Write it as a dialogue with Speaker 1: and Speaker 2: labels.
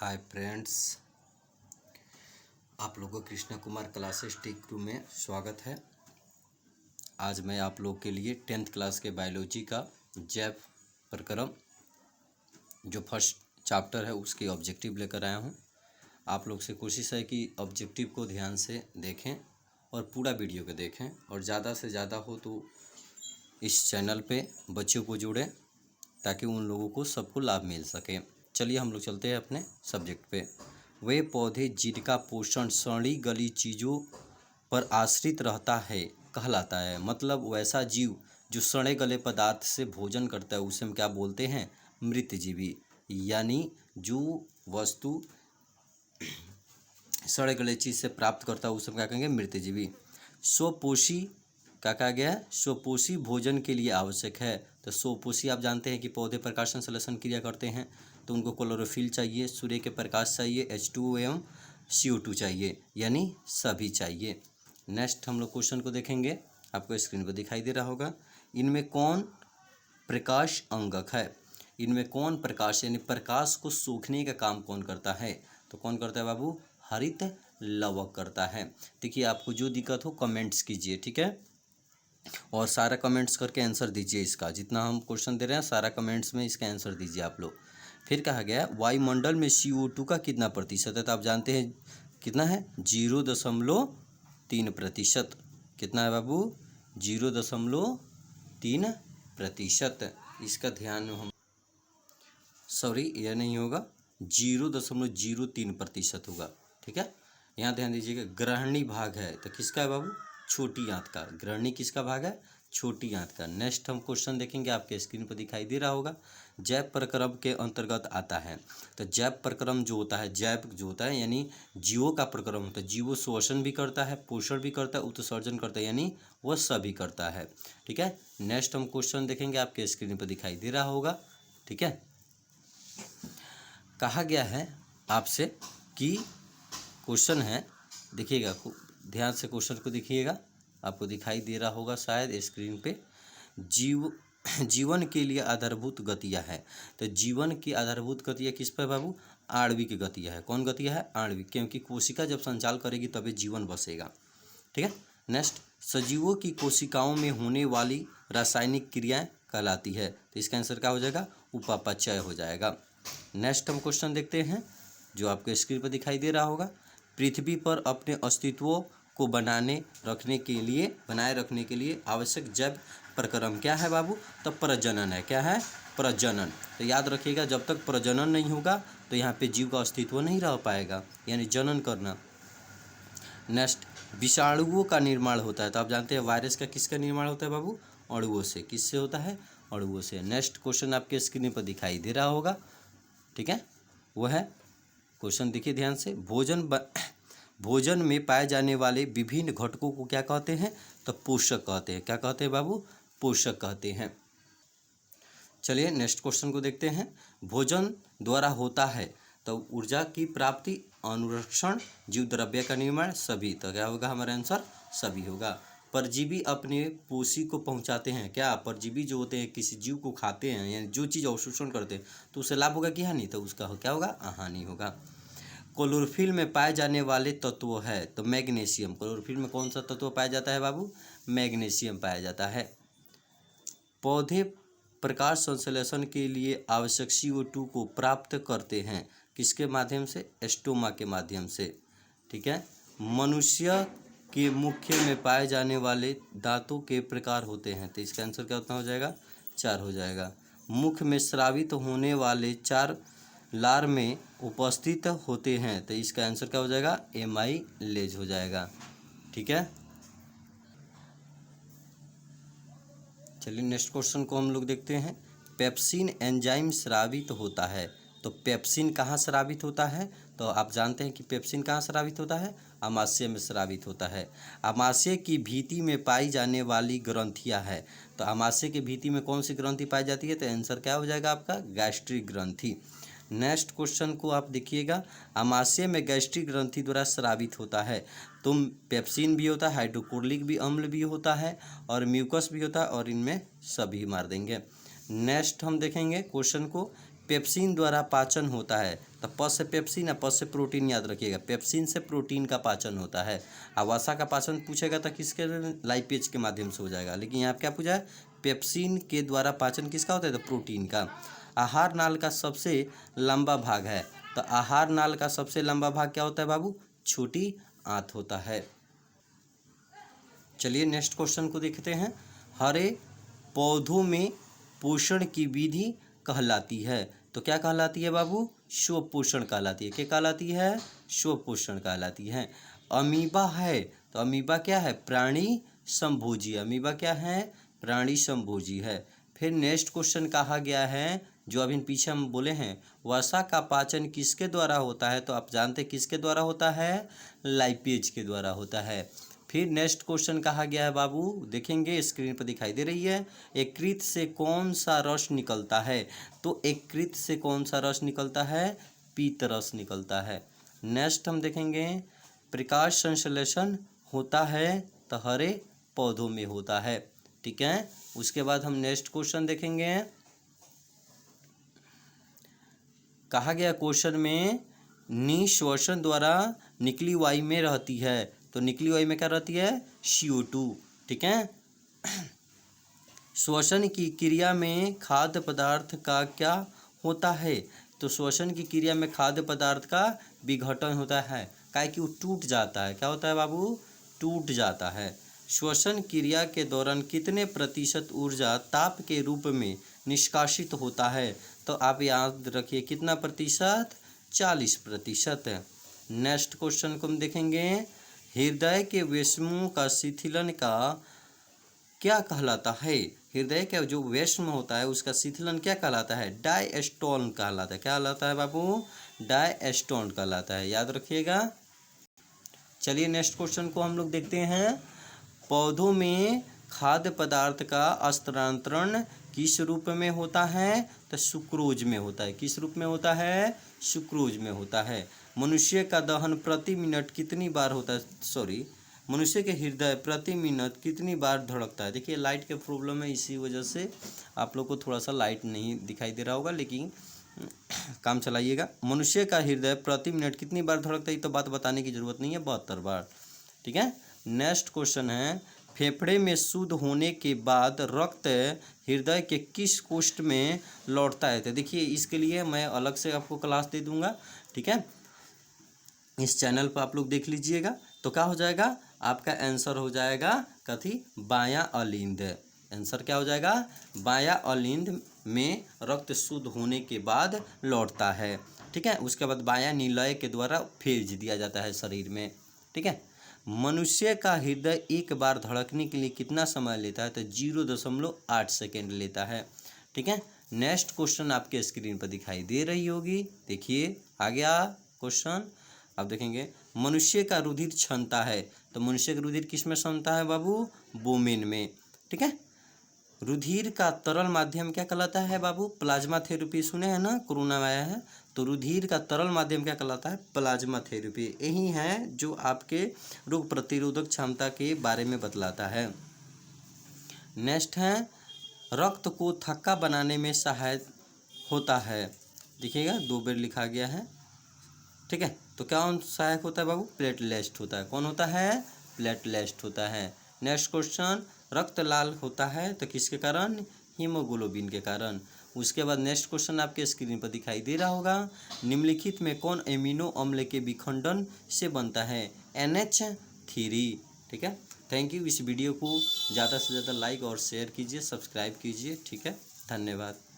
Speaker 1: Hi friends, आप लोगों को Krishna Kumar classes tech room में स्वागत है। आज मैं आप लोग के लिए 10th क्लास के बायोलॉजी का जैव प्रक्रम जो फर्स्ट चैप्टर है उसके ऑब्जेक्टिव लेकर आया हूं। आप लोग से कोशिश है कि ऑब्जेक्टिव को ध्यान से देखें और पूरा वीडियो को देखें और ज़्यादा से ज़्यादा हो तो इस चैनल पे बच्चों को जोड़ें ताकि उन लोगों को सबको लाभ मिल सके। चलिए हम लोग चलते हैं अपने सब्जेक्ट पे। वे पौधे जिनका पोषण सड़ी गली चीज़ों पर आश्रित रहता है कहलाता है। मतलब वैसा जीव जो सड़े गले पदार्थ से भोजन करता है उसे हम क्या बोलते हैं? मृतजीवी। यानी जो वस्तु सड़े गले चीज़ से प्राप्त करता है उसे हम क्या कहेंगे? मृतजीवी। स्वपोषी क्या कहा गया है? स्वपोषी भोजन के लिए आवश्यक है। तो स्वपोषी आप जानते हैं कि पौधे प्रकाश संश्लेषण क्रिया करते हैं तो उनको क्लोरोफिल चाहिए, सूर्य के प्रकाश चाहिए, H2O एवं CO2 चाहिए, यानी सभी चाहिए। नेक्स्ट हम लोग क्वेश्चन को देखेंगे, आपको स्क्रीन पर दिखाई दे रहा होगा। इनमें कौन प्रकाश अंगक है? इनमें कौन प्रकाश यानी प्रकाश को सोखने का काम कौन करता है? तो कौन करता है बाबू? हरित लवक करता है। देखिए आपको जो दिक्कत हो कमेंट्स कीजिए, ठीक है, और सारा कमेंट्स करके आंसर दीजिए। इसका जितना हम क्वेश्चन दे रहे हैं सारा कमेंट्स में इसका आंसर दीजिए आप लोग। फिर कहा गया वायुमंडल में CO2 का कितना प्रतिशत है? तो आप जानते हैं कितना है? 0.3%। कितना है बाबू? 0.3%। इसका ध्यान हम सॉरी यह नहीं होगा, 0.03% होगा, ठीक है। यहाँ ध्यान दीजिएगा। ग्रहणी भाग है तो किसका है बाबू? छोटी आंत का। ग्रहणी किसका भाग है? छोटी आंत का। नेक्स्ट हम क्वेश्चन देखेंगे, आपके स्क्रीन पर दिखाई दे रहा होगा। जैव प्रक्रम के अंतर्गत आता है। तो जैव प्रक्रम जो होता है, जैव जो होता है यानी जीवों का प्रक्रम होता है। जीवो श्वसन भी करता है, पोषण भी करता है, उत्सर्जन करता है, यानी वह सभी करता है, ठीक है। नेक्स्ट हम क्वेश्चन देखेंगे, आपके स्क्रीन पर दिखाई दे रहा होगा, ठीक है। कहा गया है आपसे कि क्वेश्चन है, देखिएगा ध्यान से क्वेश्चन को देखिएगा, आपको दिखाई दे रहा होगा शायद स्क्रीन पे। जीवन के लिए आधारभूत गतियाँ है। तो जीवन की आधारभूत गतियाँ किस पर बाबू? आणविक गतियाँ है। कौन गतियाँ है? आणविक, क्योंकि कोशिका जब संचालन करेगी तभी जीवन बसेगा, ठीक है। नेक्स्ट, सजीवों की कोशिकाओं में होने वाली रासायनिक क्रियाएं कहलाती है। तो इसका आंसर क्या हो जाएगा? उपापचय हो जाएगा। नेक्स्ट हम क्वेश्चन देखते हैं जो आपके स्क्रीन पर दिखाई दे रहा होगा। पृथ्वी पर अपने अस्तित्व को बनाए रखने के लिए आवश्यक जैव प्रक्रम क्या है बाबू? तो प्रजनन है। क्या है? प्रजनन। तो याद रखिएगा, जब तक प्रजनन नहीं होगा तो यहाँ पे जीव का अस्तित्व नहीं रह पाएगा, यानी जनन करना। नेक्स्ट, विषाणुओं का निर्माण होता है। तो आप जानते हैं वायरस का किसका निर्माण होता है बाबू? अणुओं से। किससे होता है? अणुओं से। नेक्स्ट क्वेश्चन आपके स्क्रीन पर दिखाई दे रहा होगा, ठीक है, वो है क्वेश्चन देखिए ध्यान से। भोजन में पाए जाने वाले विभिन्न घटकों को क्या कहते हैं? तो पोषक कहते हैं। क्या कहते हैं बाबू? पोषक कहते हैं। चलिए नेक्स्ट क्वेश्चन को देखते हैं। भोजन द्वारा होता है तो ऊर्जा की प्राप्ति, अनुरक्षण, जीव द्रव्य का निर्माण, सभी। तो क्या होगा हमारा आंसर? सभी होगा। परजीवी अपने पोषी को पहुंचाते हैं। क्या? परजीवी जो होते हैं किसी जीव को खाते हैं, यानी जो चीज़ अवशोषण करते हैं तो उसे लाभ होगा कि हानि? तो उसका क्या होगा? हानि होगा। क्लोरोफिल में पाए जाने वाले तत्व है तो मैग्नीशियम। क्लोरोफिल में कौन सा तत्व पाया जाता है बाबू? मैग्नीशियम पाया जाता है। पौधे प्रकाश संश्लेषण के लिए आवश्यक CO2 को प्राप्त करते हैं किसके माध्यम से? स्टोमा के माध्यम से, ठीक है। मनुष्य के मुख में पाए जाने वाले दांतों के प्रकार होते हैं। तो इसका आंसर क्या होता हो जाएगा? 4 हो जाएगा। मुख में स्रावित होने वाले 4 लार में उपस्थित होते हैं। तो इसका आंसर क्या हो जाएगा? एमाइलेज हो जाएगा, ठीक है। चलिए नेक्स्ट क्वेश्चन को हम लोग देखते हैं। पेप्सिन एंजाइम स्रावित होता है। तो पेप्सिन कहाँ स्रावित होता है? तो आप जानते हैं कि पेप्सिन कहाँ स्रावित होता है? आमाशय में स्रावित होता है। आमाशय की भित्ति में पाई जाने वाली ग्रंथियाँ है। तो आमाशय की भित्ति में कौन सी ग्रंथि पाई जाती है? तो आंसर क्या हो जाएगा आपका? गैस्ट्रिक ग्रंथि। नेक्स्ट क्वेश्चन को आप देखिएगा। आमाशय में गैस्ट्रिक ग्रंथि द्वारा स्रावित होता है तो पेप्सिन भी होता है, हाइड्रोक्लोरिक भी अम्ल भी होता है और म्यूकस भी होता है, और इनमें सभी मार देंगे। नेक्स्ट हम देखेंगे क्वेश्चन को। पेप्सिन द्वारा पाचन होता है। तो प से पेप्सिन और प से प्रोटीन याद रखिएगा। पेप्सिन से प्रोटीन का पाचन होता है। और वसा का पाचन पूछेगा तो किसके, लाइपेज के माध्यम से हो जाएगा। लेकिन यहाँ क्या पूछा है, पेप्सिन के द्वारा पाचन किसका होता है, तो प्रोटीन का। आहार नाल का सबसे लंबा भाग है। तो आहार नाल का सबसे लंबा भाग क्या होता है बाबू, छोटी आंत होता है। चलिए नेक्स्ट क्वेश्चन को देखते हैं। हरे पौधों में पोषण की विधि कहलाती है। तो क्या कहलाती है बाबू, स्वपोषण कहलाती है। क्या कहलाती है, स्वपोषण कहलाती है। अमीबा है, तो अमीबा क्या है, प्राणी संभोजी। अमीबा क्या है, प्राणी संभोजी है। फिर नेक्स्ट क्वेश्चन कहा गया है, जो अभी पीछे हम बोले हैं, वसा का पाचन किसके द्वारा होता है। तो आप जानते किसके द्वारा होता है, लाइपेज के द्वारा होता है। फिर नेक्स्ट क्वेश्चन कहा गया है बाबू, देखेंगे स्क्रीन पर दिखाई दे रही है, यकृत से कौन सा रस निकलता है। तो यकृत से कौन सा रस निकलता है, पीत रस निकलता है। नेक्स्ट हम देखेंगे, प्रकाश संश्लेषण होता है तो हरे पौधों में होता है। ठीक है, उसके बाद हम नेक्स्ट क्वेश्चन देखेंगे। कहा गया क्वेश्चन में, निश्वसन द्वारा निकली वायु में रहती है। तो निकली वायु में क्या रहती है, CO2। ठीक है, श्वसन की क्रिया में खाद्य पदार्थ का क्या होता है। तो श्वसन की क्रिया में खाद्य पदार्थ का विघटन होता है, काहे कि वो टूट जाता है। क्या होता है बाबू, टूट जाता है। श्वसन क्रिया के दौरान कितने प्रतिशत ऊर्जा ताप के रूप में निष्कासित होता है। तो आप याद रखिए कितना प्रतिशत, 40%। नेक्स्ट क्वेश्चन को हम देखेंगे, हृदय के वेश्मों का शिथिलन का क्या कहलाता है। हृदय का जो वेश्म होता है उसका शिथिलन क्या कहलाता है, डायस्टोन कहलाता है। क्या कहलाता है बाबू, डायस्टोन कहलाता है, याद रखिएगा। चलिए नेक्स्ट क्वेश्चन को हम लोग देखते हैं। पौधों में खाद्य पदार्थ का स्थानांतरण किस रूप में होता है, तो सुक्रोज में होता है। किस रूप में होता है, सुक्रोज में होता है। मनुष्य का दहन प्रति मिनट कितनी बार होता है, मनुष्य के हृदय प्रति मिनट कितनी बार धड़कता है। देखिए लाइट के प्रॉब्लम है, इसी वजह से आप लोग को थोड़ा सा लाइट नहीं दिखाई दे रहा होगा, लेकिन काम चलाइएगा। मनुष्य का हृदय प्रति मिनट कितनी बार धड़कता है, तो बात बताने की जरूरत नहीं है, 72 बार। ठीक है, नेक्स्ट क्वेश्चन है, फेफड़े में शुद्ध होने के बाद रक्त हृदय के किस कोष्ठ में लौटता है। तो देखिए इसके लिए मैं अलग से आपको क्लास दे दूंगा। ठीक है, इस चैनल पर आप लोग देख लीजिएगा। तो क्या हो जाएगा, आपका आंसर हो जाएगा कथी, बायां अलिंद। आंसर क्या हो जाएगा, बायां अलिंद में रक्त शुद्ध होने के बाद लौटता है। ठीक है, उसके बाद बायां निलय के द्वारा भेज दिया जाता है शरीर में। ठीक है, मनुष्य का हृदय एक बार धड़कने के लिए कितना समय लेता है, तो 0.8 सेकेंड लेता है। ठीक है, नेक्स्ट क्वेश्चन आपके स्क्रीन पर दिखाई दे रही होगी, देखिए आ गया क्वेश्चन। अब देखेंगे, मनुष्य का रुधिर क्षमता है। तो मनुष्य का रुधिर किस में क्षमता है बाबू, वोमेन में। ठीक है, रुधिर का तरल माध्यम क्या कहलाता है बाबू, प्लाज्मा थेरेपी सुने हैं ना, कोरोना में आया है। तो रुधिर का तरल माध्यम क्या कहलाता है, प्लाज्मा थेरेपी। यही है जो आपके रोग प्रतिरोधक क्षमता के बारे में बतलाता है। नेक्स्ट है, रक्त को थक्का बनाने में सहायक होता है। देखिएगा 2 बार लिखा गया है। ठीक है, तो क्या सहायक होता है बाबू, प्लेटलेट होता है। कौन होता है, प्लेटलेट होता है। नेक्स्ट क्वेश्चन, रक्त लाल होता है तो किसके कारण, हीमोग्लोबिन के कारण। उसके बाद नेक्स्ट क्वेश्चन आपके स्क्रीन पर दिखाई दे रहा होगा, निम्नलिखित में कौन एमिनो अम्ल के विखंडन से बनता है, NH3। ठीक है, थैंक यू। इस वीडियो को ज़्यादा से ज़्यादा लाइक और शेयर कीजिए, सब्सक्राइब कीजिए। ठीक है, धन्यवाद।